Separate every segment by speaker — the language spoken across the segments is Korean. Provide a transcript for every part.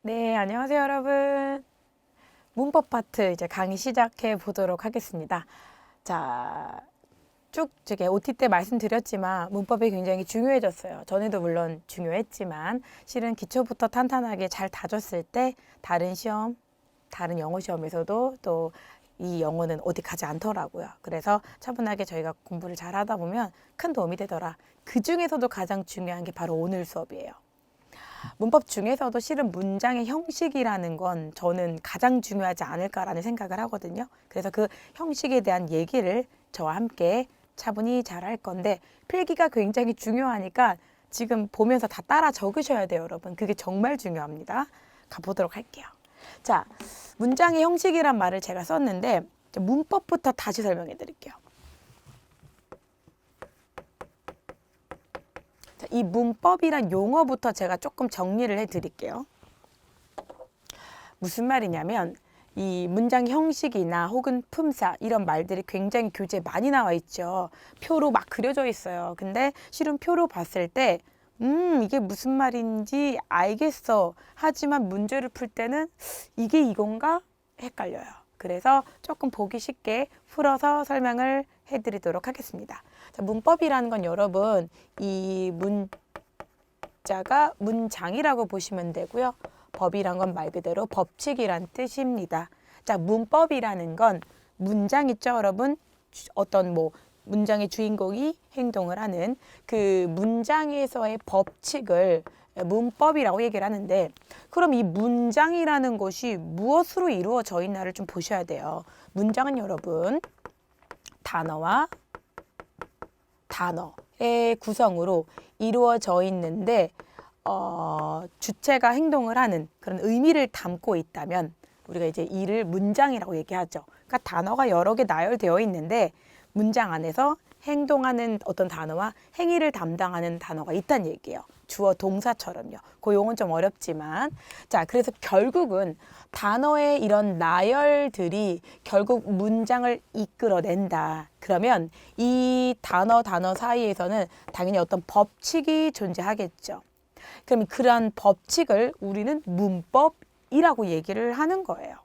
Speaker 1: 네, 안녕하세요, 여러분. 문법 파트 이제 강의 시작해 보도록 하겠습니다. 자, 쭉 제가 OT 때 말씀드렸지만 문법이 굉장히 중요해졌어요. 전에도 물론 중요했지만 실은 기초부터 탄탄하게 잘 다졌을 때 다른 시험, 다른 영어 시험에서도 또 이 영어는 어디 가지 않더라고요. 그래서 차분하게 저희가 공부를 잘 하다 보면 큰 도움이 되더라. 그 중에서도 가장 중요한 게 바로 오늘 수업이에요. 문법 중에서도 실은 문장의 형식이라는 건 저는 가장 중요하지 않을까라는 생각을 하거든요. 그래서 그 형식에 대한 얘기를 저와 함께 차분히 잘 할 건데 필기가 굉장히 중요하니까 지금 보면서 다 따라 적으셔야 돼요, 여러분. 그게 정말 중요합니다. 가보도록 할게요. 자, 문장의 형식이란 말을 제가 썼는데 문법부터 다시 설명해 드릴게요. 이 문법이란 용어부터 제가 조금 정리를 해 드릴게요. 무슨 말이냐면 이 문장 형식이나 혹은 품사 이런 말들이 굉장히 교재에 많이 나와 있죠. 표로 막 그려져 있어요. 근데 실은 표로 봤을 때 이게 무슨 말인지 알겠어. 하지만 문제를 풀 때는 이게 이건가? 헷갈려요. 그래서 조금 보기 쉽게 풀어서 설명을 해드리도록 하겠습니다. 자, 문법이라는 건 여러분 이 문자가 문장이라고 보시면 되고요. 법이란 건 말 그대로 법칙이란 뜻입니다. 자, 문법이라는 건 문장 있죠, 여러분? 어떤 문장의 주인공이 행동을 하는 그 문장에서의 법칙을 문법이라고 얘기를 하는데 그럼 이 문장이라는 것이 무엇으로 이루어져 있나를 좀 보셔야 돼요. 문장은 여러분 단어와 단어의 구성으로 이루어져 있는데 주체가 행동을 하는 그런 의미를 담고 있다면 우리가 이제 이를 문장이라고 얘기하죠. 그러니까 단어가 여러 개 나열되어 있는데 문장 안에서 행동하는 어떤 단어와 행위를 담당하는 단어가 있다는 얘기예요. 주어 동사처럼요. 그 용어는 좀 어렵지만 자, 그래서 결국은 단어의 이런 나열들이 결국 문장을 이끌어낸다. 그러면 이 단어 사이에서는 당연히 어떤 법칙이 존재하겠죠. 그럼 그러한 법칙을 우리는 문법이라고 얘기를 하는 거예요.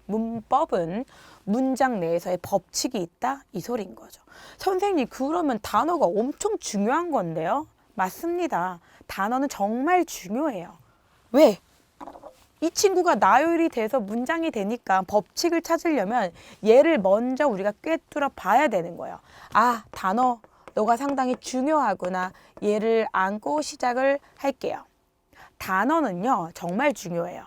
Speaker 1: 문법은 문장 내에서의 법칙이 있다 이 소리인 거죠. 선생님 그러면 단어가 엄청 중요한 건데요. 맞습니다. 단어는 정말 중요해요. 왜? 이 친구가 나열이 돼서 문장이 되니까 법칙을 찾으려면 얘를 먼저 우리가 꿰뚫어 봐야 되는 거예요. 아, 단어 너가 상당히 중요하구나. 얘를 안고 시작을 할게요. 단어는요 정말 중요해요.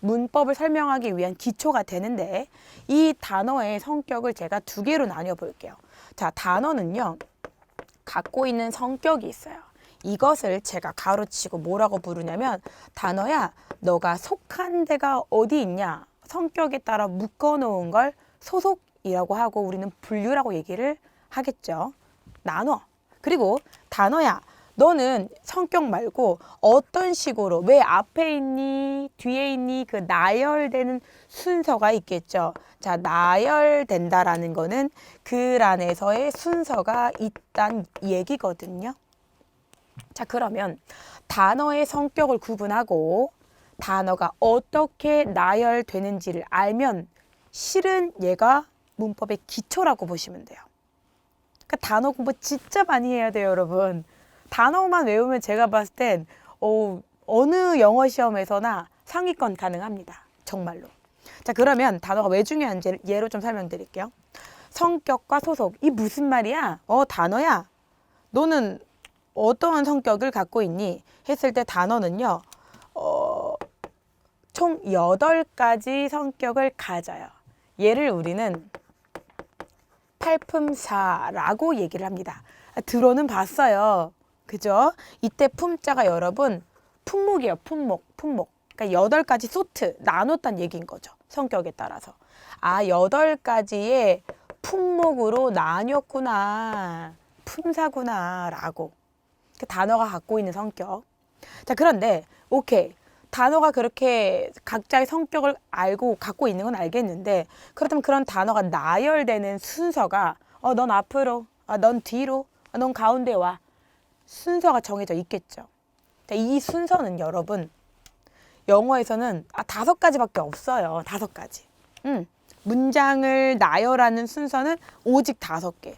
Speaker 1: 문법을 설명하기 위한 기초가 되는데 이 단어의 성격을 제가 두 개로 나뉘어 볼게요. 자, 단어는요 갖고 있는 성격이 있어요. 이것을 제가 가로치고 뭐라고 부르냐면 단어야 너가 속한 데가 어디 있냐 성격에 따라 묶어 놓은 걸 소속이라고 하고 우리는 분류라고 얘기를 하겠죠. 나눠. 그리고 단어야 너는 성격 말고 어떤 식으로 왜 앞에 있니 뒤에 있니 그 나열되는 순서가 있겠죠. 자, 나열된다라는 거는 글 안에서의 순서가 있단 얘기거든요. 자, 그러면 단어의 성격을 구분하고 단어가 어떻게 나열되는지를 알면 실은 얘가 문법의 기초라고 보시면 돼요. 그러니까 단어 공부 진짜 많이 해야 돼요, 여러분. 단어만 외우면 제가 봤을 땐 어느 영어 시험에서나 상위권 가능합니다. 정말로. 자, 그러면 단어가 왜 중요한지 예로 좀 설명드릴게요. 성격과 소속. 이 무슨 말이야? 단어야. 너는 어떠한 성격을 갖고 있니? 했을 때 단어는요. 총 8가지 성격을 가져요. 얘를 우리는 팔품사라고 얘기를 합니다. 들어는 봤어요. 그죠? 이때 품자가 여러분 품목이에요. 품목. 그러니까 8가지 소트 나눴다는 얘기인 거죠. 성격에 따라서. 8가지의 품목으로 나뉘었구나. 품사구나 라고. 그 단어가 갖고 있는 성격. 자, 그런데 오케이. 단어가 그렇게 각자의 성격을 알고 갖고 있는 건 알겠는데 그렇다면 그런 단어가 나열되는 순서가 넌 앞으로, 넌 뒤로, 넌 가운데 와. 순서가 정해져 있겠죠. 자, 이 순서는 여러분 영어에서는 5가지밖에 없어요. 5가지. 문장을 나열하는 순서는 오직 5개.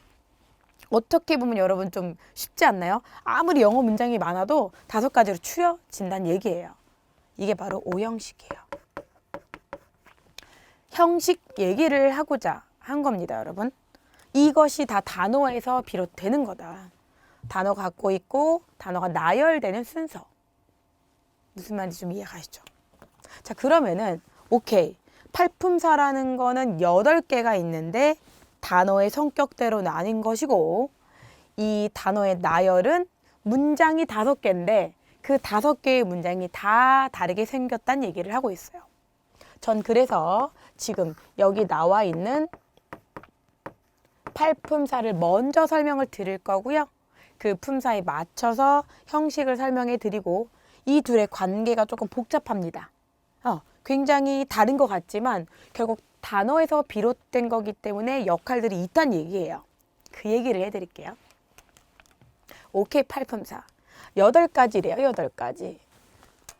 Speaker 1: 어떻게 보면 여러분 좀 쉽지 않나요? 아무리 영어 문장이 많아도 5가지로 추려진다는 얘기예요. 이게 바로 오형식이에요. 형식 얘기를 하고자 한 겁니다, 여러분. 이것이 다 단어에서 비롯되는 거다. 단어가 갖고 있고 단어가 나열되는 순서. 무슨 말인지 좀 이해가시죠? 자, 그러면은 오케이. 팔품사라는 거는 8개가 있는데 단어의 성격대로 나뉜 것이고 이 단어의 나열은 문장이 5개인데 그 5개의 문장이 다 다르게 생겼다는 얘기를 하고 있어요. 전 그래서 지금 여기 나와 있는 팔품사를 먼저 설명을 드릴 거고요. 그 품사에 맞춰서 형식을 설명해 드리고 이 둘의 관계가 조금 복잡합니다. 굉장히 다른 것 같지만 결국 단어에서 비롯된 거기 때문에 역할들이 있다는 얘기예요. 그 얘기를 해드릴게요. 오케이, 팔품사. 8가지래요, 8가지.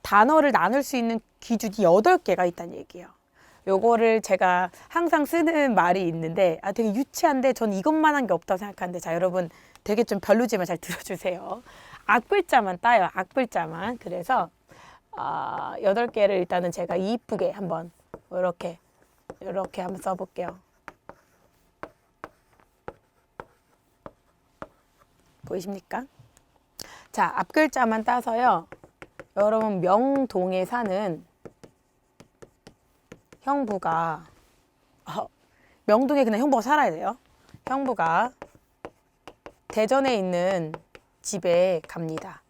Speaker 1: 단어를 나눌 수 있는 기준이 8개가 있다는 얘기예요. 요거를 제가 항상 쓰는 말이 있는데 되게 유치한데 전 이것만 한 게 없다고 생각하는데 자, 여러분 되게 좀 별로지만 잘 들어주세요. 앞글자만 따요. 앞글자만. 그래서 8개를 일단은 제가 이쁘게 한번 이렇게 한번 써볼게요. 보이십니까? 자, 앞글자만 따서요. 여러분 명동에 사는 형부가 명동에 그냥 형부가 살아야 돼요. 형부가 대전에 있는 집에 갑니다.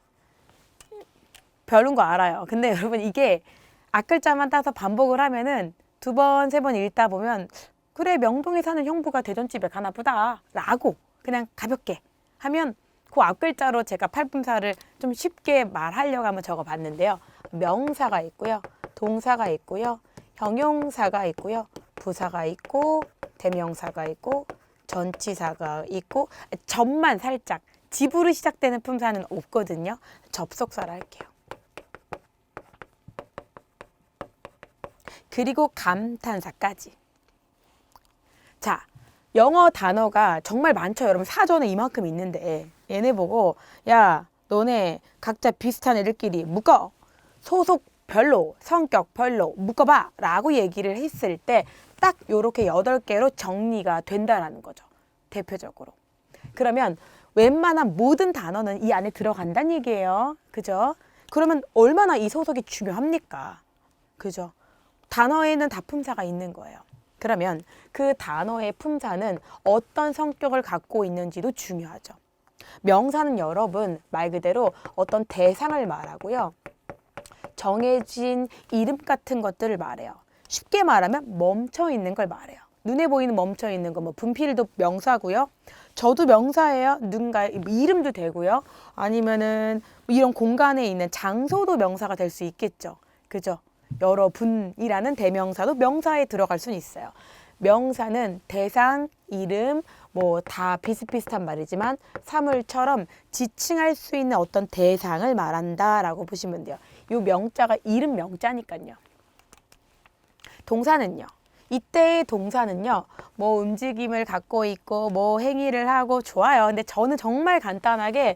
Speaker 1: 별론 거 알아요. 근데 여러분 이게 앞글자만 따서 반복을 하면은 2번, 3번 읽다 보면 그래 명동에 사는 형부가 대전집에 가나 보다 라고 그냥 가볍게 하면 그 앞글자로 제가 팔품사를 좀 쉽게 말하려고 한번 적어봤는데요. 명사가 있고요. 동사가 있고요. 형용사가 있고요. 부사가 있고 대명사가 있고 전치사가 있고 접만 살짝 집으로 시작되는 품사는 없거든요. 접속사를 할게요. 그리고 감탄사까지. 자, 영어 단어가 정말 많죠. 여러분 사전에 이만큼 있는데 얘네 보고 야 너네 각자 비슷한 애들끼리 묶어. 소속 별로, 성격 별로 묶어봐 라고 얘기를 했을 때 딱 요렇게 8개로 정리가 된다라는 거죠. 대표적으로. 그러면 웬만한 모든 단어는 이 안에 들어간다는 얘기예요. 그죠? 그러면 얼마나 이 소속이 중요합니까? 그죠? 단어에는 다 품사가 있는 거예요. 그러면 그 단어의 품사는 어떤 성격을 갖고 있는지도 중요하죠. 명사는 여러분 말 그대로 어떤 대상을 말하고요. 정해진 이름 같은 것들을 말해요. 쉽게 말하면 멈춰 있는 걸 말해요. 눈에 보이는 멈춰 있는 거, 뭐 분필도 명사고요. 저도 명사예요. 누군가 이름도 되고요. 아니면은 이런 공간에 있는 장소도 명사가 될 수 있겠죠. 그죠? 여러분이라는 대명사도 명사에 들어갈 수는 있어요. 명사는 대상, 이름, 뭐 다 비슷비슷한 말이지만 사물처럼 지칭할 수 있는 어떤 대상을 말한다라고 보시면 돼요. 이 명자가 이름 명자니까요. 동사는요. 이때의 동사는요. 뭐 움직임을 갖고 있고 뭐 행위를 하고 좋아요. 근데 저는 정말 간단하게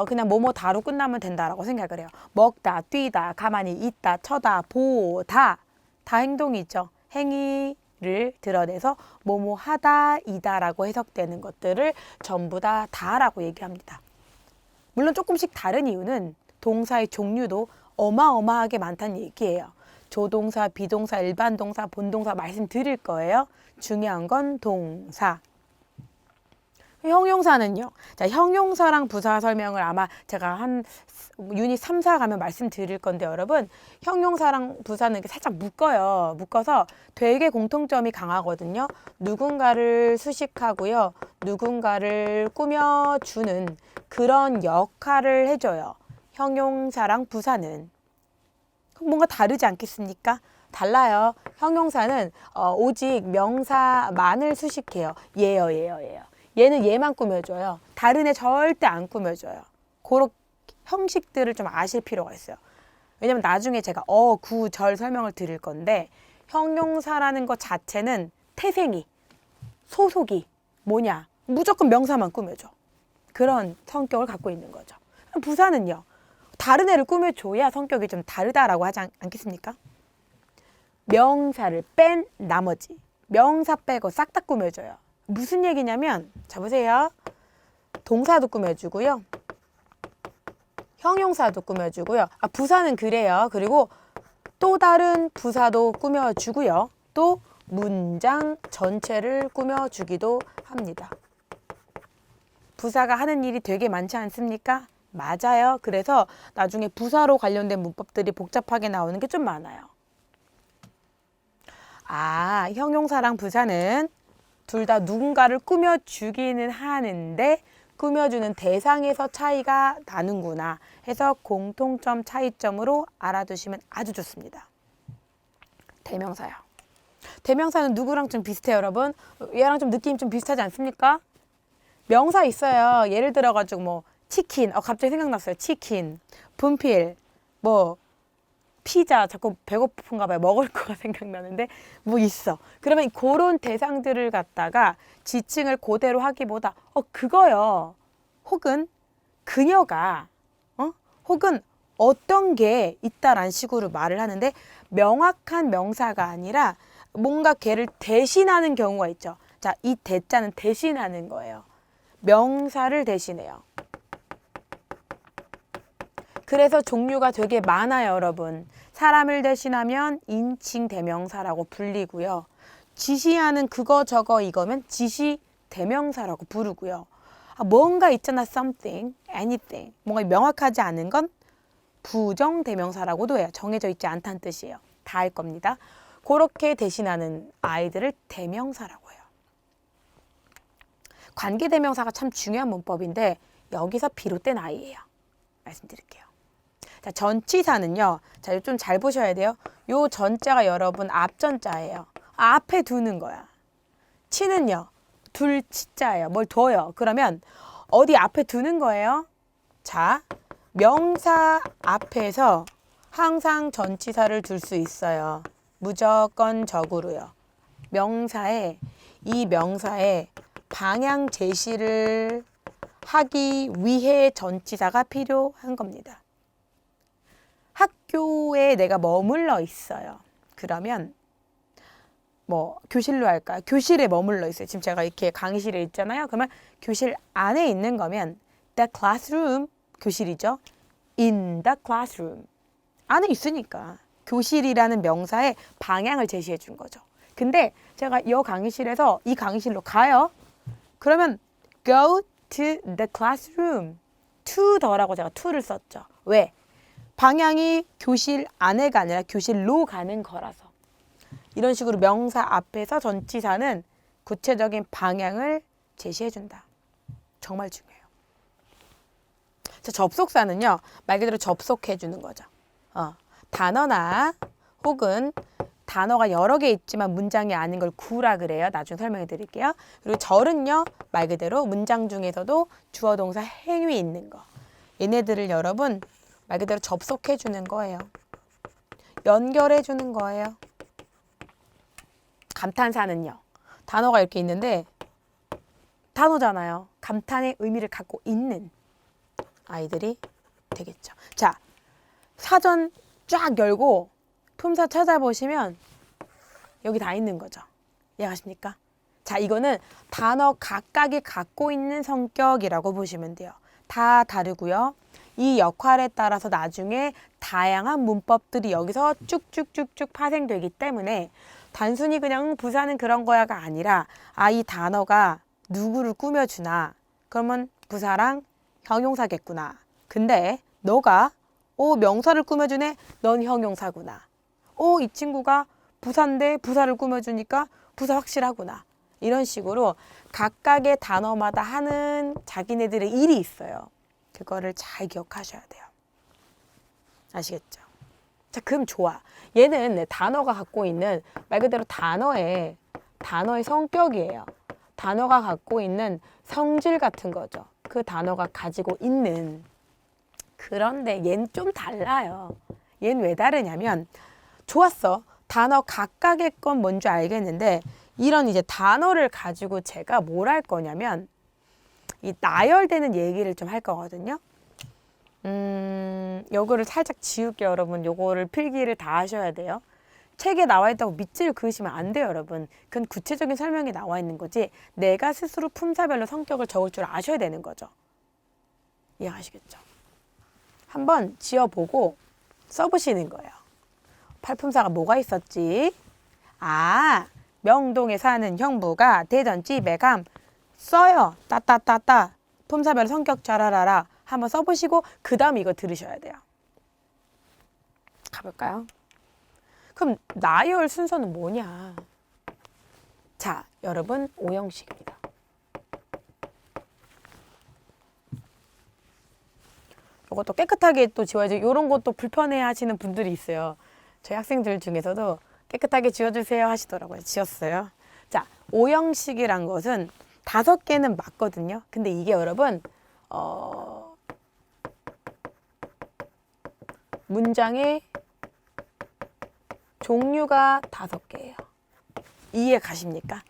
Speaker 1: 그냥 뭐뭐 다로 끝나면 된다라고 생각을 해요. 먹다, 뛰다, 가만히 있다, 쳐다, 보다 다 행동이죠. 행위를 드러내서 뭐뭐 하다, 이다라고 해석되는 것들을 전부 다 다라고 얘기합니다. 물론 조금씩 다른 이유는 동사의 종류도 어마어마하게 많다는 얘기예요. 조동사, 비동사, 일반 동사, 본동사 말씀드릴 거예요. 중요한 건 동사. 형용사는요. 자, 형용사랑 부사 설명을 아마 제가 한 유닛 3, 4 가면 말씀드릴 건데 여러분 형용사랑 부사는 이렇게 살짝 묶어요. 묶어서 되게 공통점이 강하거든요. 누군가를 수식하고요. 누군가를 꾸며주는 그런 역할을 해줘요. 형용사랑 부사는. 뭔가 다르지 않겠습니까? 달라요. 형용사는 오직 명사만을 수식해요. 얘요. 얘는 얘만 꾸며줘요. 다른 애 절대 안 꾸며줘요. 그런 형식들을 좀 아실 필요가 있어요. 왜냐면 나중에 제가 구절 설명을 드릴 건데 형용사라는 것 자체는 태생이, 소속이 뭐냐? 무조건 명사만 꾸며줘. 그런 성격을 갖고 있는 거죠. 부사는요. 다른 애를 꾸며줘야 성격이 좀 다르다라고 하지 않겠습니까? 명사를 뺀 나머지 명사 빼고 싹 다 꾸며줘요. 무슨 얘기냐면 자 보세요. 동사도 꾸며주고요. 형용사도 꾸며주고요. 부사는 그래요. 그리고 또 다른 부사도 꾸며주고요. 또 문장 전체를 꾸며주기도 합니다. 부사가 하는 일이 되게 많지 않습니까? 맞아요. 그래서 나중에 부사로 관련된 문법들이 복잡하게 나오는 게 좀 많아요. 형용사랑 부사는 둘 다 누군가를 꾸며주기는 하는데 꾸며주는 대상에서 차이가 나는구나 해서 공통점 차이점으로 알아두시면 아주 좋습니다. 대명사요. 대명사는 누구랑 좀 비슷해요, 여러분? 얘랑 좀 느낌이 좀 비슷하지 않습니까? 명사 있어요. 예를 들어가지고 뭐 치킨, 갑자기 생각났어요. 치킨, 분필, 뭐 피자, 자꾸 배고픈가 봐요. 먹을 거가 생각나는데 뭐 있어. 그러면 그런 대상들을 갖다가 지칭을 그대로 하기보다 그거요. 혹은 그녀가 혹은 어떤 게 있다라는 식으로 말을 하는데 명확한 명사가 아니라 뭔가 걔를 대신하는 경우가 있죠. 자, 이 대자는 대신하는 거예요. 명사를 대신해요. 그래서 종류가 되게 많아요, 여러분. 사람을 대신하면 인칭 대명사라고 불리고요. 지시하는 그거 저거 이거면 지시 대명사라고 부르고요. 뭔가 있잖아, something, anything. 뭔가 명확하지 않은 건 부정 대명사라고도 해요. 정해져 있지 않다는 뜻이에요. 다 할 겁니다. 그렇게 대신하는 아이들을 대명사라고 해요. 관계 대명사가 참 중요한 문법인데 여기서 비롯된 아이예요. 말씀드릴게요. 자, 전치사는요. 자, 이거 좀 잘 보셔야 돼요. 요 전자가 여러분 앞전자예요. 앞에 두는 거야. 치는요. 둘 치자예요. 뭘 둬요. 그러면 어디 앞에 두는 거예요. 자, 명사 앞에서 항상 전치사를 둘 수 있어요. 무조건적으로요. 이 명사에 방향 제시를 하기 위해 전치사가 필요한 겁니다. 학교에 내가 머물러 있어요. 그러면 뭐 교실로 할까요? 교실에 머물러 있어요. 지금 제가 이렇게 강의실에 있잖아요. 그러면 교실 안에 있는 거면 the classroom, 교실이죠. in the classroom. 안에 있으니까 교실이라는 명사에 방향을 제시해 준 거죠. 근데 제가 이 강의실에서 이 강의실로 가요. 그러면 go to the classroom. to the라고 제가 to를 썼죠. 왜? 방향이 교실 안에가 아니라 교실로 가는 거라서. 이런 식으로 명사 앞에서 전치사는 구체적인 방향을 제시해준다. 정말 중요해요. 자, 접속사는요. 말 그대로 접속해주는 거죠. 단어나 혹은 단어가 여러 개 있지만 문장이 아닌 걸 구라 그래요. 나중에 설명해 드릴게요. 그리고 절은요. 말 그대로 문장 중에서도 주어 동사 행위 있는 거. 얘네들을 여러분 말 그대로 접속해 주는 거예요. 연결해 주는 거예요. 감탄사는요. 단어가 이렇게 있는데 단어잖아요. 감탄의 의미를 갖고 있는 아이들이 되겠죠. 자, 사전 쫙 열고 품사 찾아보시면 여기 다 있는 거죠. 이해가십니까? 자, 이거는 단어 각각이 갖고 있는 성격이라고 보시면 돼요. 다 다르고요. 이 역할에 따라서 나중에 다양한 문법들이 여기서 쭉쭉쭉쭉 파생되기 때문에 단순히 그냥 부사는 그런 거야가 아니라 이 단어가 누구를 꾸며주나 그러면 부사랑 형용사겠구나. 근데 너가 명사를 꾸며주네. 넌 형용사구나. 이 친구가 부사인데 부사를 꾸며주니까 부사 확실하구나. 이런 식으로 각각의 단어마다 하는 자기네들의 일이 있어요. 그거를 잘 기억하셔야 돼요. 아시겠죠? 자, 그럼 좋아. 얘는 단어가 갖고 있는 말 그대로 단어의 성격이에요. 단어가 갖고 있는 성질 같은 거죠. 그 단어가 가지고 있는. 그런데 얘는 좀 달라요. 얘는 왜 다르냐면 좋았어. 단어 각각의 건 뭔지 알겠는데 이런 이제 단어를 가지고 제가 뭘 할 거냐면 이 나열되는 얘기를 좀 할 거거든요. 요거를 살짝 지울게요, 여러분. 요거를 필기를 다 하셔야 돼요. 책에 나와 있다고 밑줄 그으시면 안 돼요, 여러분. 그건 구체적인 설명이 나와 있는 거지 내가 스스로 품사별로 성격을 적을 줄 아셔야 되는 거죠. 이해하시겠죠? 한번 지어보고 써보시는 거예요. 팔품사가 뭐가 있었지? 아, 명동에 사는 형부가 대전집에 감 써요. 따따따따. 품사별 성격 잘 알아라. 한번 써보시고 그 다음 이거 들으셔야 돼요. 가볼까요? 그럼 나열 순서는 뭐냐? 자, 여러분 오형식입니다. 이것도 깨끗하게 또 지워야지. 이런 것도 불편해 하시는 분들이 있어요. 저희 학생들 중에서도 깨끗하게 지워주세요 하시더라고요. 지웠어요. 자, 오형식이란 것은 5개는 맞거든요. 근데 이게 여러분 문장의 종류가 5개예요. 이해 가십니까?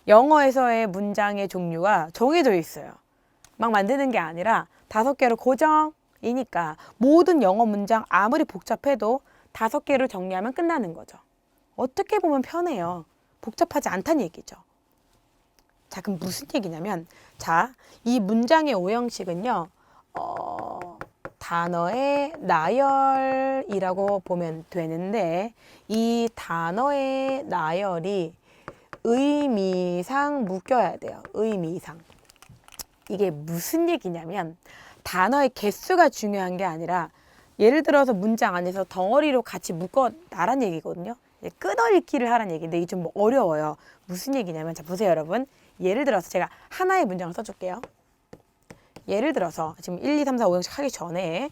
Speaker 1: 영어에서의 문장의 종류가 정해져 있어요. 막 만드는 게 아니라 5개로 고정이니까 모든 영어 문장 아무리 복잡해도 5개로 정리하면 끝나는 거죠. 어떻게 보면 편해요. 복잡하지 않다는 얘기죠. 자, 그럼 무슨 얘기냐면 자, 이 문장의 오형식은요. 단어의 나열이라고 보면 되는데 이 단어의 나열이 의미상 묶여야 돼요. 의미상. 이게 무슨 얘기냐면 단어의 개수가 중요한 게 아니라 예를 들어서 문장 안에서 덩어리로 같이 묶어 놔란 얘기거든요. 끊어읽기를 하란 얘기인데 이게 좀 어려워요. 무슨 얘기냐면 자 보세요 여러분. 예를 들어서 제가 하나의 문장을 써줄게요. 예를 들어서 지금 1, 2, 3, 4, 5형식 하기 전에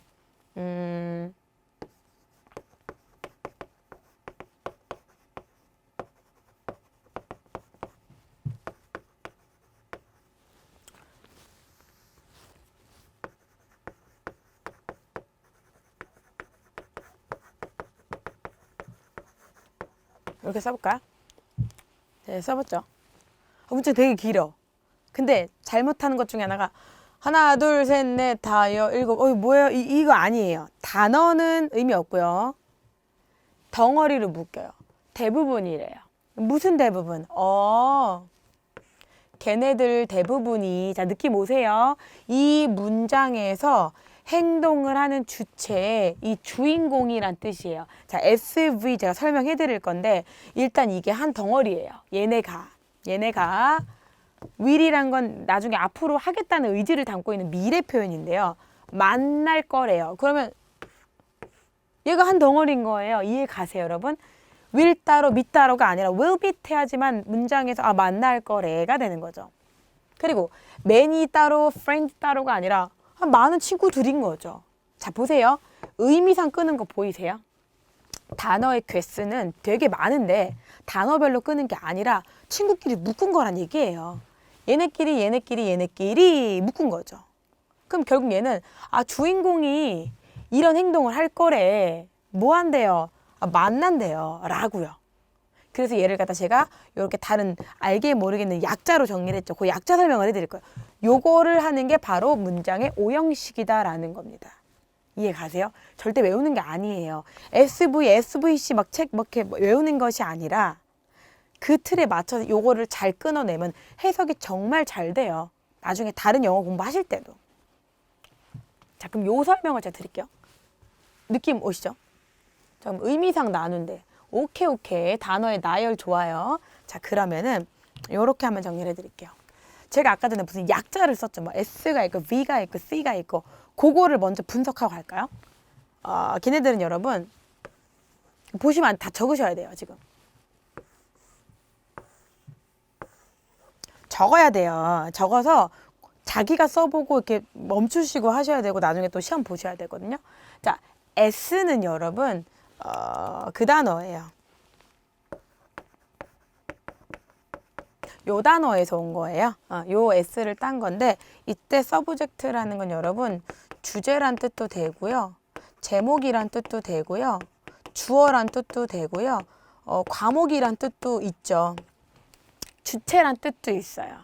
Speaker 1: 이렇게 써볼까요? 네, 써봤죠. 문장 되게 길어. 근데 잘못하는 것 중에 하나가 하나, 둘, 셋, 넷, 다, 일곱. 뭐예요? 이거 아니에요. 단어는 의미 없고요. 덩어리로 묶여요. 대부분이래요. 무슨 대부분? 걔네들 대부분이 자 느낌 오세요? 이 문장에서 행동을 하는 주체의 이 주인공이란 뜻이에요. 자, SV 제가 설명해 드릴 건데 일단 이게 한 덩어리예요. 얘네가 will이란 건 나중에 앞으로 하겠다는 의지를 담고 있는 미래 표현인데요. 만날 거래요. 그러면 얘가 한 덩어리인 거예요. 이해 가세요, 여러분? will 따로 meet 따로가 아니라 will meet 해야지만 문장에서 만날 거래가 되는 거죠. 그리고 many 따로 friend 따로가 아니라 많은 친구들인 거죠. 자, 보세요. 의미상 끄는 거 보이세요? 단어의 개수는 되게 많은데 단어별로 끄는 게 아니라 친구끼리 묶은 거란 얘기예요. 얘네끼리 묶은 거죠. 그럼 결국 얘는 주인공이 이런 행동을 할 거래. 뭐 한대요? 만난대요. 라고요. 그래서 얘를 갖다 제가 이렇게 다른 알게 모르겠는 약자로 정리를 했죠. 그 약자 설명을 해드릴 거예요. 요거를 하는 게 바로 문장의 오형식이다라는 겁니다. 이해 가세요? 절대 외우는 게 아니에요. SV, SVC 막 책 막 이렇게 외우는 것이 아니라 그 틀에 맞춰서 요거를 잘 끊어내면 해석이 정말 잘 돼요. 나중에 다른 영어 공부하실 때도. 자, 그럼 요 설명을 제가 드릴게요. 느낌 오시죠? 자, 그럼 의미상 나눈데 오케이 단어의 나열 좋아요. 자, 그러면은 요렇게 한번 정리를 해드릴게요. 제가 아까 전에 무슨 약자를 썼죠. 뭐 S가 있고 V가 있고 C가 있고 그거를 먼저 분석하고 갈까요? 걔네들은 여러분 보시면 다 적으셔야 돼요. 지금 적어야 돼요. 적어서 자기가 써보고 이렇게 멈추시고 하셔야 되고 나중에 또 시험 보셔야 되거든요. 자, S는 여러분 그 단어예요. 요 단어에서 온 거예요. 요 S를 딴 건데 이때 서브젝트라는 건 여러분 주제란 뜻도 되고요. 제목이란 뜻도 되고요. 주어란 뜻도 되고요. 과목이란 뜻도 있죠. 주체란 뜻도 있어요.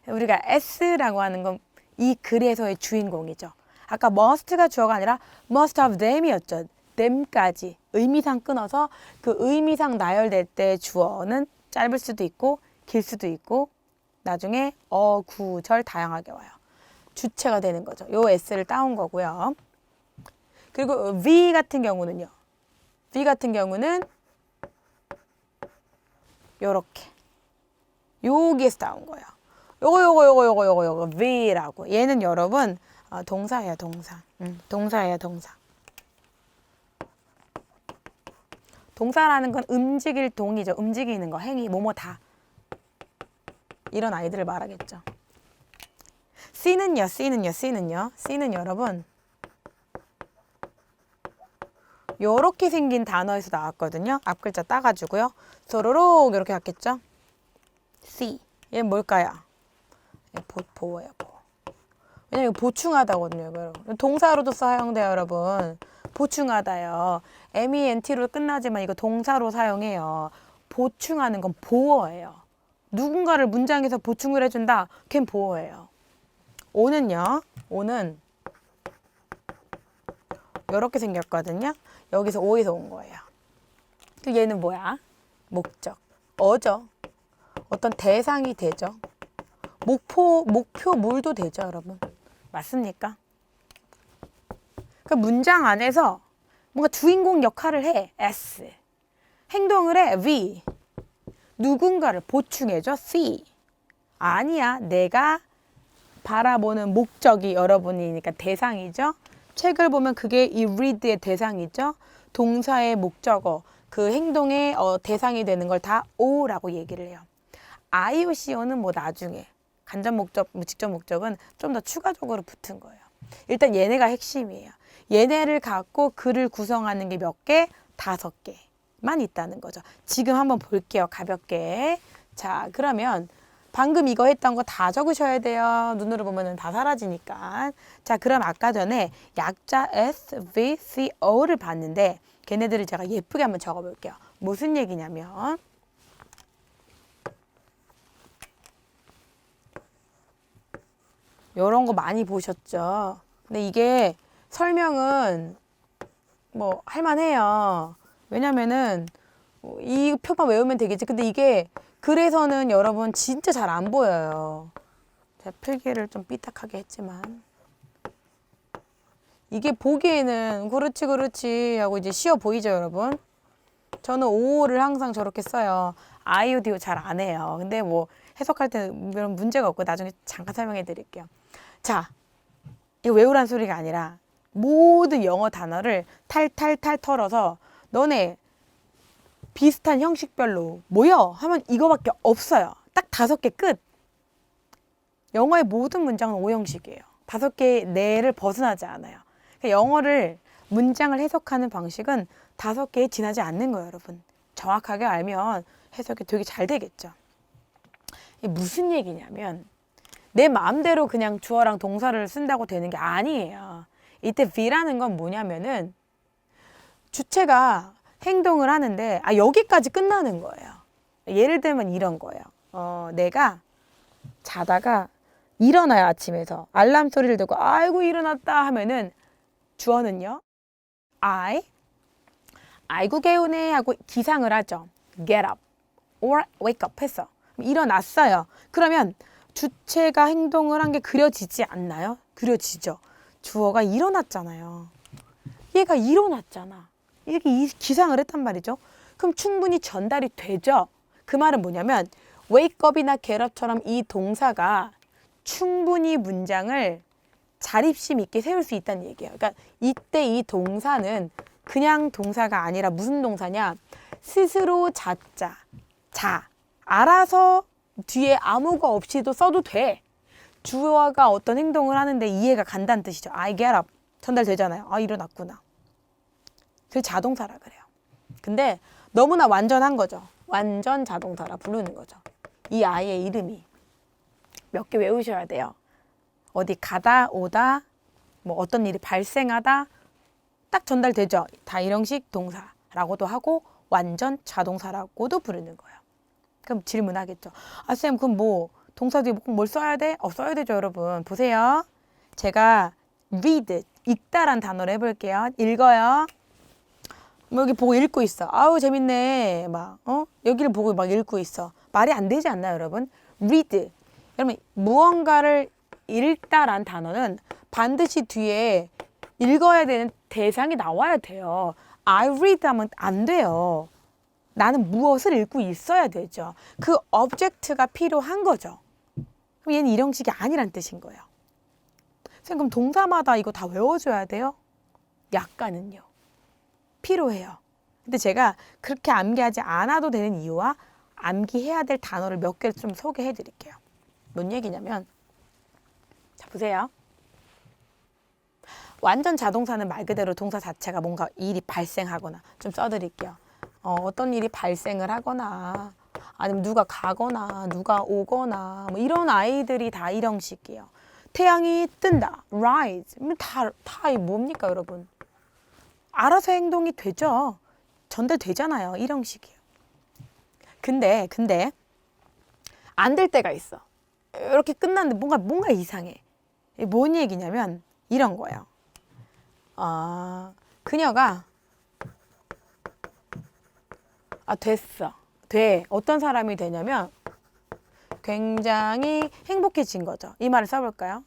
Speaker 1: 우리가 S라고 하는 건 이 글에서의 주인공이죠. 아까 must가 주어가 아니라 must have them이었죠. them까지 의미상 끊어서 그 의미상 나열될 때 주어는 짧을 수도 있고 길 수도 있고 나중에 구절 다양하게 와요. 주체가 되는 거죠. 요 S를 따온 거고요. 그리고 V 같은 경우는요. V 같은 경우는 요렇게 여기에서 따온 거예요. 요거 V라고. 얘는 여러분 동사예요, 동사. 동사예요, 동사. 동사라는 건 움직일 동이죠. 움직이는 거, 행위, 뭐뭐다. 이런 아이들을 말하겠죠. C는요. C는 여러분 요렇게 생긴 단어에서 나왔거든요. 앞글자 따가지고요. 소로록 이렇게 갔겠죠. C. 얘는 뭘까요? 보어예요, 보어. 왜냐면 이거 보충하다거든요, 여러분. 동사로도 사용돼요, 여러분. 보충하다요. MENT로 끝나지만 이거 동사로 사용해요. 보충하는 건 보어예요. 누군가를 문장에서 보충을 해준다. 걔는 보어예요. 오는요. 오는 이렇게 생겼거든요. 여기서 오에서 온 거예요. 얘는 뭐야? 목적. 어죠. 어떤 대상이 되죠. 목표물도 되죠, 여러분. 맞습니까? 그 문장 안에서 뭔가 주인공 역할을 해. S. 행동을 해. V. 누군가를 보충해줘. C. 아니야. 내가 바라보는 목적이 여러분이니까 대상이죠. 책을 보면 그게 이 read의 대상이죠. 동사의 목적어, 그 행동의 대상이 되는 걸 다 O라고 얘기를 해요. IOCO는 뭐 나중에, 간접 목적, 직접 목적은 좀 더 추가적으로 붙은 거예요. 일단 얘네가 핵심이에요. 얘네를 갖고 글을 구성하는 게 몇 개? 5개만 있다는 거죠. 지금 한번 볼게요. 가볍게. 자, 그러면 방금 이거 했던 거 다 적으셔야 돼요. 눈으로 보면 다 사라지니까. 자, 그럼 아까 전에 약자 S, V, C, O를 봤는데 걔네들을 제가 예쁘게 한번 적어볼게요. 무슨 얘기냐면 이런 거 많이 보셨죠? 근데 이게 설명은 뭐 할만해요. 왜냐면은 이 표만 외우면 되겠지. 근데 이게 글에서는 여러분 진짜 잘 안 보여요. 제가 필기를 좀 삐딱하게 했지만 이게 보기에는 그렇지 하고 이제 쉬워 보이죠, 여러분? 저는 오를 항상 저렇게 써요. 아이오디오 잘 안 해요. 근데 뭐 해석할 때는 이런 문제가 없고 나중에 잠깐 설명해 드릴게요. 자, 이거 외우란 소리가 아니라 모든 영어 단어를 탈탈탈 털어서 너네 비슷한 형식별로 모여 하면 이거밖에 없어요. 딱 5개 끝. 영어의 모든 문장은 5형식이에요. 5개의 내를 벗어나지 않아요. 그러니까 영어를 문장을 해석하는 방식은 5개에 지나지 않는 거예요, 여러분. 정확하게 알면 해석이 되게 잘 되겠죠. 이게 무슨 얘기냐면 내 마음대로 그냥 주어랑 동사를 쓴다고 되는 게 아니에요. 이때 V라는 건 뭐냐면은 주체가 행동을 하는데 여기까지 끝나는 거예요. 예를 들면 이런 거예요. 내가 자다가 일어나요. 아침에서 알람 소리를 듣고 아이고 일어났다 하면은 주어는요. 아이고 개운해 하고 기상을 하죠. Get up or wake up 했어. 일어났어요. 그러면 주체가 행동을 한 게 그려지지 않나요? 그려지죠. 주어가 일어났잖아요. 얘가 일어났잖아. 이렇게 기상을 했단 말이죠. 그럼 충분히 전달이 되죠. 그 말은 뭐냐면 wake up이나 get up처럼 이 동사가 충분히 문장을 자립심 있게 세울 수 있다는 얘기예요. 그러니까 이때 이 동사는 그냥 동사가 아니라 무슨 동사냐? 스스로 자자, 자, 알아서 뒤에 아무거 없이도 써도 돼. 주어가 어떤 행동을 하는데 이해가 간다는 뜻이죠. I get up. 전달되잖아요. 일어났구나. 그 자동사라 그래요. 근데 너무나 완전한 거죠. 완전 자동사라 부르는 거죠. 이 아이의 이름이. 몇 개 외우셔야 돼요. 어디 가다, 오다, 뭐 어떤 일이 발생하다, 딱 전달되죠. 다일형식 동사라고도 하고 완전 자동사라고도 부르는 거예요. 그럼 질문하겠죠. 아, 쌤, 그럼 뭐 동사 뒤에 꼭 뭘 써야 돼? 써야 되죠, 여러분. 보세요. 제가 read, 읽다란 단어를 해볼게요. 읽어요. 뭐 여기 보고 읽고 있어. 아우, 재밌네. 막, 여기를 보고 막 읽고 있어. 말이 안 되지 않나요, 여러분? read. 여러분, 무언가를 읽다란 단어는 반드시 뒤에 읽어야 되는 대상이 나와야 돼요. I read 하면 안 돼요. 나는 무엇을 읽고 있어야 되죠. 그 object가 필요한 거죠. 그럼 얘는 일형식이 아니란 뜻인 거예요. 선생님, 그럼 동사마다 이거 다 외워줘야 돼요? 약간은요. 필요해요. 근데 제가 그렇게 암기하지 않아도 되는 이유와 암기해야 될 단어를 몇 개를 좀 소개해 드릴게요. 뭔 얘기냐면, 자, 보세요. 완전 자동사는 말 그대로 동사 자체가 뭔가 일이 발생하거나, 좀 써드릴게요. 어떤 일이 발생을 하거나, 아니면 누가 가거나, 누가 오거나, 뭐 이런 아이들이 다 일형식이에요. 태양이 뜬다, rise. 다 뭡니까, 여러분? 알아서 행동이 되죠. 전달되잖아요. 일형식이에요. 근데 안 될 때가 있어. 이렇게 끝났는데 뭔가 이상해. 뭔 얘기냐면 이런 거예요. 그녀가 됐어. 어떤 사람이 되냐면 굉장히 행복해진 거죠. 이 말을 써볼까요?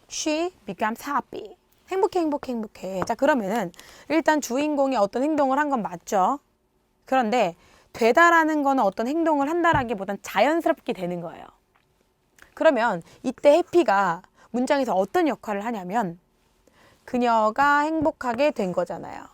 Speaker 1: She becomes happy. 행복해. 자, 그러면은 일단 주인공이 어떤 행동을 한 건 맞죠. 그런데 되다라는 거는 어떤 행동을 한다라기보단 자연스럽게 되는 거예요. 그러면 이때 해피가 문장에서 어떤 역할을 하냐면 그녀가 행복하게 된 거잖아요.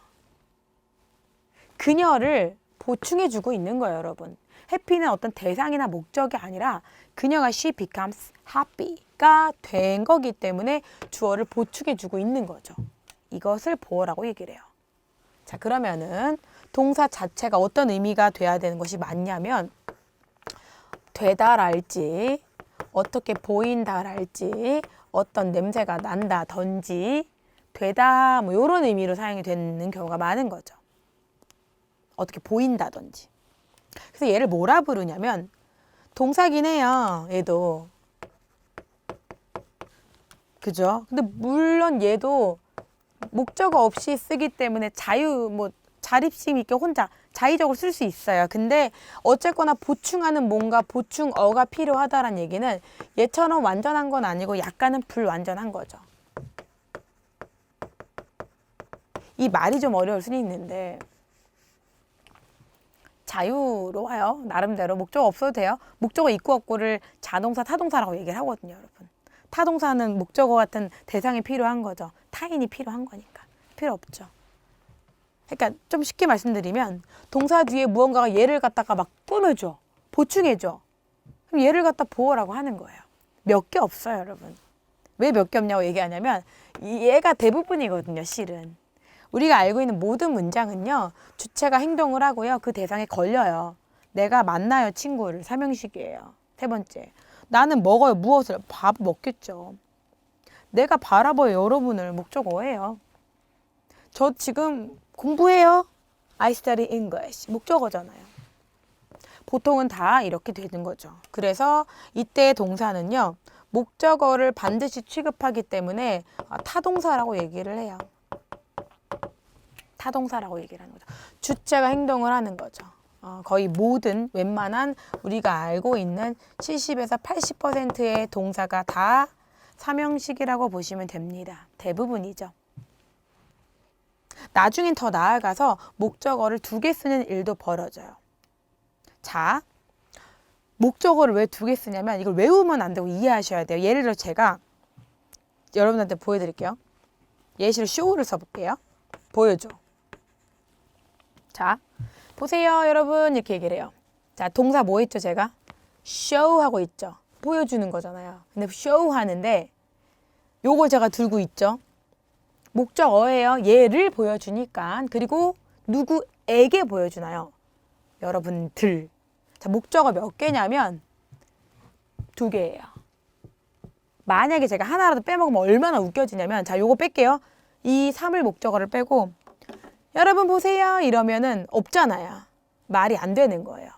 Speaker 1: 그녀를 보충해주고 있는 거예요, 여러분. 해피는 어떤 대상이나 목적이 아니라 그녀가 she becomes happy가 된 거기 때문에 주어를 보충해주고 있는 거죠. 이것을 보어라고 얘기를 해요. 자, 그러면은 동사 자체가 어떤 의미가 돼야 되는 것이 맞냐면 되다랄지 어떻게 보인다랄지 어떤 냄새가 난다든지 되다 뭐 이런 의미로 사용이 되는 경우가 많은 거죠. 어떻게 보인다든지. 그래서 얘를 뭐라 부르냐면 동사긴 해요. 얘도. 그죠? 근데 물론 얘도 목적어 없이 쓰기 때문에 자립심 있게 혼자 자의적으로 쓸 수 있어요. 근데 어쨌거나 보충하는 뭔가 보충어가 필요하다는 얘기는 얘처럼 완전한 건 아니고 약간은 불완전한 거죠. 이 말이 좀 어려울 수는 있는데 자유로워요. 나름대로 목적어 없어도 돼요. 목적어 있고 없고를 자동사, 타동사라고 얘기를 하거든요, 여러분. 타동사는 목적어 같은 대상이 필요한 거죠. 타인이 필요한 거니까. 필요 없죠. 그러니까 좀 쉽게 말씀드리면 동사 뒤에 무언가가 얘를 갖다가 막 꾸며줘. 보충해줘. 그럼 얘를 갖다 보어라고 하는 거예요. 몇 개 없어요, 여러분. 왜 몇 개 없냐고 얘기하냐면 얘가 대부분이거든요, 실은. 우리가 알고 있는 모든 문장은요. 주체가 행동을 하고요. 그 대상에 걸려요. 내가 만나요, 친구를. 삼형식이에요. 세 번째. 나는 먹어요, 무엇을? 밥 먹겠죠. 내가 바라봐요, 여러분을. 목적어예요. 저 지금 공부해요. I study English. 목적어잖아요. 보통은 다 이렇게 되는 거죠. 그래서 이때 동사는요. 목적어를 반드시 취급하기 때문에 타동사라고 얘기를 해요. 타동사라고 얘기를 하는 거죠. 주체가 행동을 하는 거죠. 거의 모든 웬만한 우리가 알고 있는 70에서 80%의 동사가 다 삼형식이라고 보시면 됩니다. 대부분이죠. 나중엔 더 나아가서 목적어를 2개 쓰는 일도 벌어져요. 자, 목적어를 왜 2개 쓰냐면 이걸 외우면 안 되고 이해하셔야 돼요. 예를 들어 제가 여러분한테 보여드릴게요. 예시로 show를 써볼게요. 보여줘. 자, 보세요, 여러분. 이렇게 얘기를 해요. 자, 동사 뭐 했죠, 제가? show 하고 있죠. 보여주는 거잖아요. 근데 show 하는데 요걸 제가 들고 있죠. 목적어예요. 얘를 보여주니까. 그리고 누구에게 보여주나요? 여러분들. 자, 목적어 몇 개냐면 2개예요. 만약에 제가 하나라도 빼먹으면 얼마나 웃겨지냐면 자, 요거 뺄게요. 이 3을 목적어를 빼고 여러분 보세요 이러면은 없잖아요. 말이 안 되는 거예요.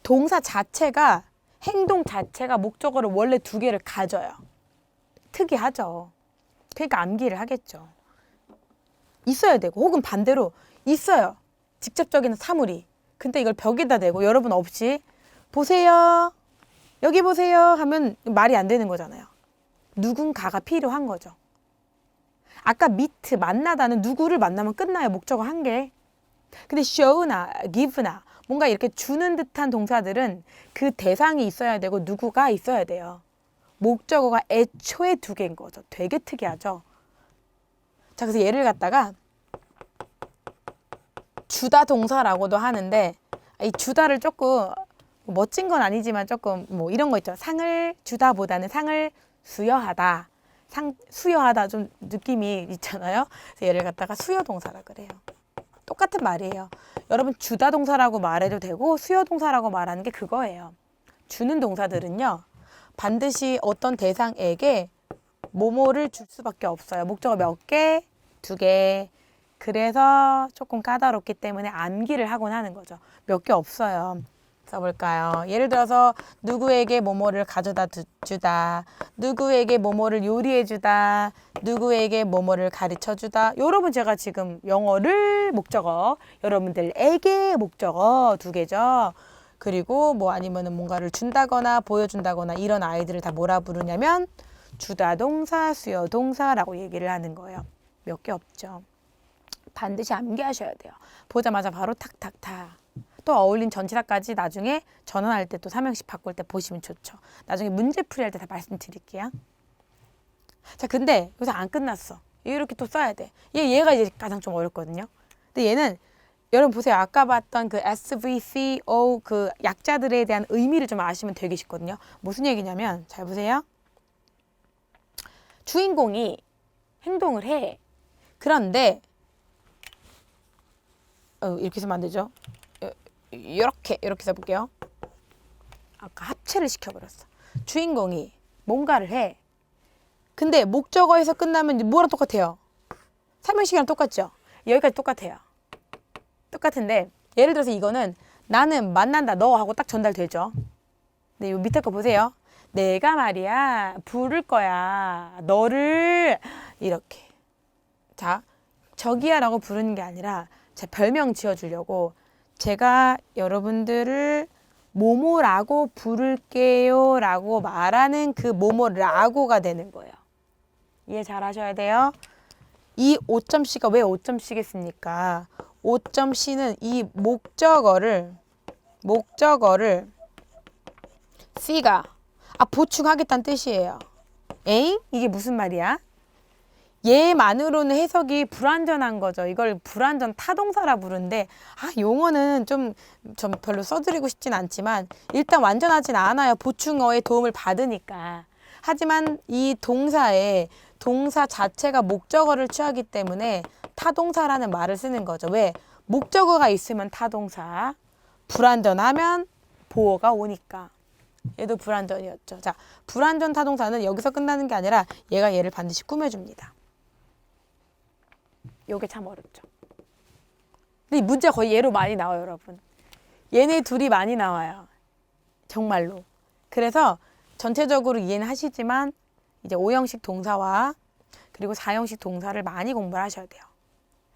Speaker 1: 동사 자체가 행동 자체가 목적어를 원래 두 개를 가져요. 특이하죠. 그러니까 암기를 하겠죠. 있어야 되고 혹은 반대로 있어요. 직접적인 사물이. 근데 이걸 벽에다 대고 여러분 없이 보세요. 여기 보세요 하면 말이 안 되는 거잖아요. 누군가가 필요한 거죠. 아까 meet, 만나다는 누구를 만나면 끝나요. 목적어 한 개. 근데 show나 give나 뭔가 이렇게 주는 듯한 동사들은 그 대상이 있어야 되고 누구가 있어야 돼요. 목적어가 애초에 두 개인 거죠. 되게 특이하죠. 자, 그래서 예를 갖다가 주다 동사라고도 하는데 이 주다를 조금 멋진 건 아니지만 조금 뭐 이런 거 있죠. 상을 주다보다는 상을 수여하다. 수여하다 좀 느낌이 있잖아요. 그래서 얘를 갖다가 수여 동사라 그래요. 똑같은 말이에요. 여러분 주다 동사라고 말해도 되고 수여 동사라고 말하는 게 그거예요. 주는 동사들은요. 반드시 어떤 대상에게 뭐뭐를 줄 수밖에 없어요. 목적어 몇 개? 두 개. 그래서 조금 까다롭기 때문에 암기를 하곤 하는 거죠. 몇 개 없어요. 써볼까요? 예를 들어서 누구에게 뭐뭐를 가져다 주다, 누구에게 뭐뭐를 요리해 주다, 누구에게 뭐뭐를 가르쳐 주다. 여러분 제가 지금 영어를 목적어, 여러분들에게 목적어 두 개죠. 그리고 뭐 아니면은 뭔가를 준다거나 보여준다거나 이런 아이들을 다 뭐라 부르냐면 주다 동사, 수여 동사라고 얘기를 하는 거예요. 몇 개 없죠. 반드시 암기하셔야 돼요. 보자마자 바로 탁탁탁. 또 어울린 전치사까지 나중에 전환할 때 또 삼형식 바꿀 때 보시면 좋죠. 나중에 문제 풀이할 때 다 말씀드릴게요. 자, 근데 여기서 안 끝났어. 이렇게 또 써야 돼. 얘가 이제 가장 좀 어렵거든요. 근데 얘는 여러분 보세요. 아까 봤던 그 SVCO 그 약자들에 대한 의미를 좀 아시면 되게 쉽거든요. 무슨 얘기냐면 잘 보세요. 주인공이 행동을 해. 그런데 이렇게 쓰면 안 되죠. 이렇게 써볼게요. 아까 합체를 시켜버렸어. 주인공이 뭔가를 해. 근데 목적어에서 끝나면 뭐랑 똑같아요? 삼형식이랑 똑같죠? 여기까지 똑같아요. 똑같은데 예를 들어서 이거는 나는 만난다 너 하고 딱 전달되죠. 근데 이 밑에 거 보세요. 내가 말이야 부를 거야 너를 이렇게. 자, 저기야 라고 부르는 게 아니라 제 별명 지어주려고 제가 여러분들을 모모라고 부를게요 라고 말하는 그 모모라고가 되는 거예요. 이해 잘 하셔야 돼요. 이 5점C가 왜 5점C겠습니까? 5점C는 이 목적어를 C가 보충하겠다는 뜻이에요. 에잉? 이게 무슨 말이야? 얘만으로는 해석이 불완전한 거죠. 이걸 불완전 타동사라 부르는데 용어는 좀 별로 써드리고 싶진 않지만 일단 완전하진 않아요. 보충어의 도움을 받으니까. 하지만 이 동사 자체가 목적어를 취하기 때문에 타동사라는 말을 쓰는 거죠. 왜? 목적어가 있으면 타동사, 불완전하면 보어가 오니까. 얘도 불완전이었죠. 자, 불완전 타동사는 여기서 끝나는 게 아니라 얘를 반드시 꾸며줍니다. 요게 참 어렵죠. 근데 이 문제 거의 얘로 많이 나와요, 여러분. 얘네 둘이 많이 나와요. 정말로. 그래서 전체적으로 이해는 하시지만 이제 5형식 동사와 그리고 4형식 동사를 많이 공부를 하셔야 돼요.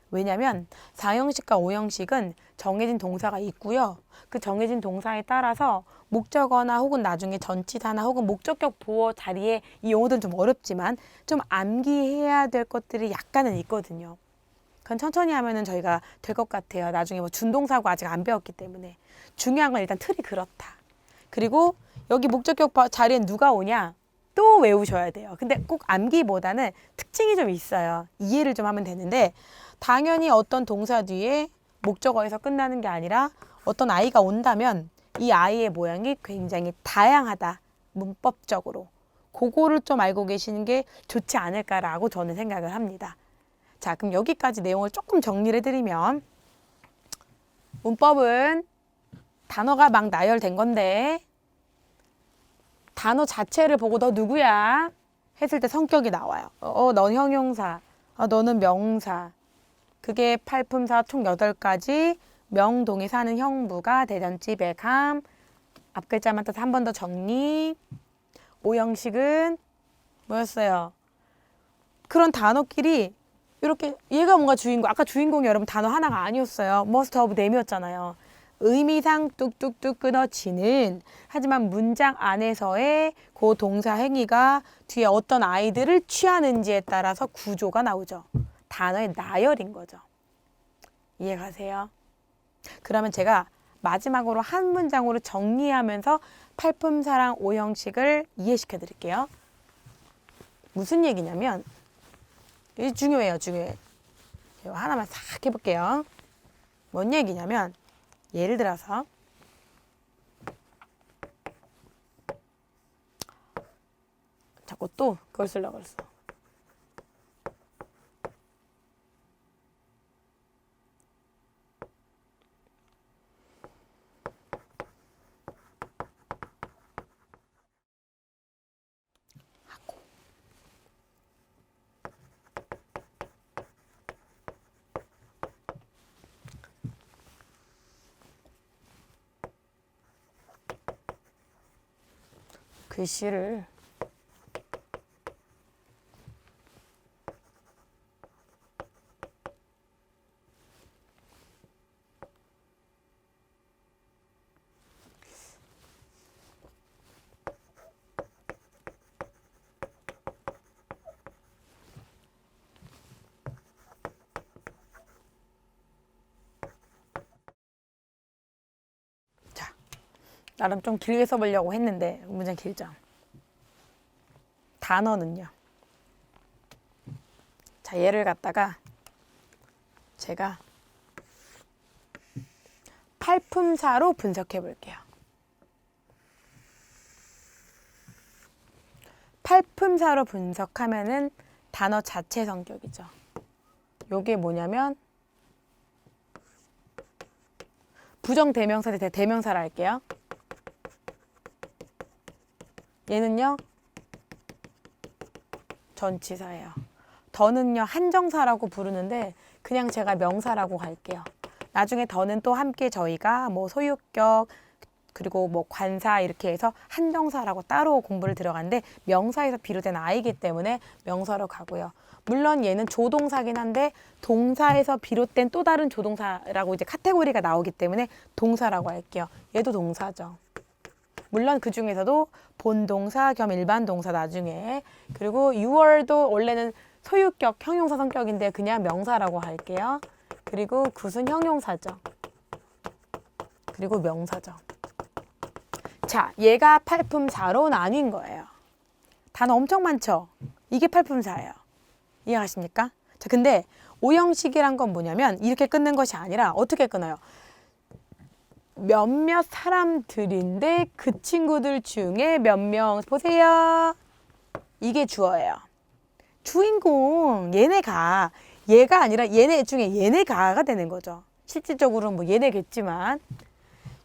Speaker 1: 왜냐면 4형식과 5형식은 정해진 동사가 있고요. 그 정해진 동사에 따라서 목적어나 혹은 나중에 전치사나 혹은 목적격 보어 자리에 이 용어들은 좀 어렵지만 좀 암기해야 될 것들이 약간은 있거든요. 그건 천천히 하면은 저희가 될 것 같아요. 나중에 뭐 준동사고 아직 안 배웠기 때문에. 중요한 건 일단 틀이 그렇다. 그리고 여기 목적격 자리엔 누가 오냐? 또 외우셔야 돼요. 근데 꼭 암기보다는 특징이 좀 있어요. 이해를 좀 하면 되는데 당연히 어떤 동사 뒤에 목적어에서 끝나는 게 아니라 어떤 아이가 온다면 이 아이의 모양이 굉장히 다양하다. 문법적으로. 그거를 좀 알고 계시는 게 좋지 않을까라고 저는 생각을 합니다. 자, 그럼 여기까지 내용을 조금 정리를 해드리면 문법은 단어가 막 나열된 건데 단어 자체를 보고 너 누구야? 했을 때 성격이 나와요. 넌 형용사, 너는 명사. 그게 팔품사 총 8가지, 명동에 사는 형부가 대전집에 감, 앞글자만 따서 한 번 더 정리. 오형식은 뭐였어요? 그런 단어끼리 이렇게 얘가 뭔가 주인공, 아까 주인공이 여러분 단어 하나가 아니었어요. must have name이었잖아요. 의미상 뚝뚝뚝 끊어지는, 하지만 문장 안에서의 그 동사 행위가 뒤에 어떤 아이들을 취하는지에 따라서 구조가 나오죠. 단어의 나열인 거죠. 이해가세요? 그러면 제가 마지막으로 한 문장으로 정리하면서 팔품사랑 오형식을 이해시켜 드릴게요. 무슨 얘기냐면, 이게 중요해요, 중요해. 제가 하나만 싹 해볼게요. 뭔 얘기냐면, 예를 들어서, 자꾸 또 그걸 쓰려고 그랬어. 글씨를 자, 나름 좀 길게 써보려고 했는데 문장 길죠. 단어는요. 자, 얘를 갖다가 제가 팔품사로 분석해 볼게요. 팔품사로 분석하면은 단어 자체 성격이죠. 요게 뭐냐면 부정대명사 대 대명사를 할게요. 얘는요. 전치사예요. 더는요. 한정사라고 부르는데 그냥 제가 명사라고 할게요. 나중에 더는 또 함께 저희가 뭐 소유격 그리고 뭐 관사 이렇게 해서 한정사라고 따로 공부를 들어가는데 명사에서 비롯된 아이기 때문에 명사로 가고요. 물론 얘는 조동사긴 한데 동사에서 비롯된 또 다른 조동사라고 이제 카테고리가 나오기 때문에 동사라고 할게요. 얘도 동사죠. 물론 그 중에서도 본동사 겸 일반 동사 나중에, 그리고 you're도 원래는 소유격 형용사 성격인데 그냥 명사라고 할게요. 그리고 굿은 형용사죠. 그리고 명사죠. 자, 얘가 팔품사로 나뉜 거예요. 단어 엄청 많죠? 이게 팔품사예요. 이해하십니까? 자, 근데 오형식이란 건 뭐냐면 이렇게 끊는 것이 아니라 어떻게 끊어요? 몇몇 사람들인데 그 친구들 중에 몇 명 보세요. 이게 주어예요. 주인공 얘네가, 얘가 아니라 얘네 중에 얘네가가 되는 거죠. 실질적으로는 뭐 얘네겠지만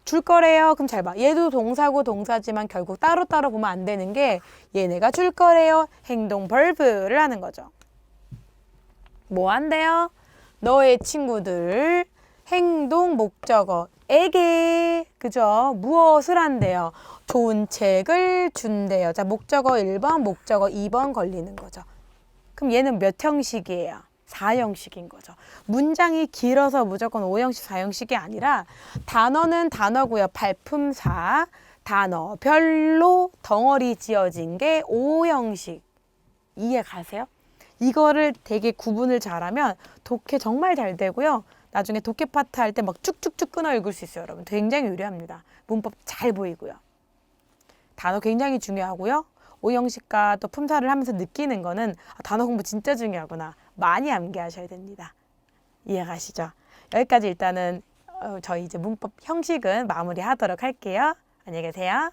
Speaker 1: 줄 거래요. 그럼 잘 봐. 얘도 동사고 동사지만 결국 따로따로 보면 안 되는 게 얘네가 줄 거래요. 행동 벌브를 하는 거죠. 뭐 한대요? 너의 친구들 행동 목적어에게, 그죠? 무엇을 한대요? 좋은 책을 준대요. 자, 목적어 1번, 목적어 2번 걸리는 거죠. 그럼 얘는 몇 형식이에요? 4형식인 거죠. 문장이 길어서 무조건 5형식, 4형식이 아니라 단어는 단어고요. 발품사, 단어별로 덩어리 지어진 게 5형식. 이해 가세요? 이거를 되게 구분을 잘하면 독해 정말 잘 되고요. 나중에 독해 파트 할 때 막 쭉쭉쭉 끊어 읽을 수 있어요, 여러분. 굉장히 유리합니다. 문법 잘 보이고요. 단어 굉장히 중요하고요. 5형식과 또 품사를 하면서 느끼는 거는 단어 공부 진짜 중요하구나. 많이 암기하셔야 됩니다. 이해 가시죠? 여기까지 일단은 저희 이제 문법 형식은 마무리하도록 할게요. 안녕히 계세요.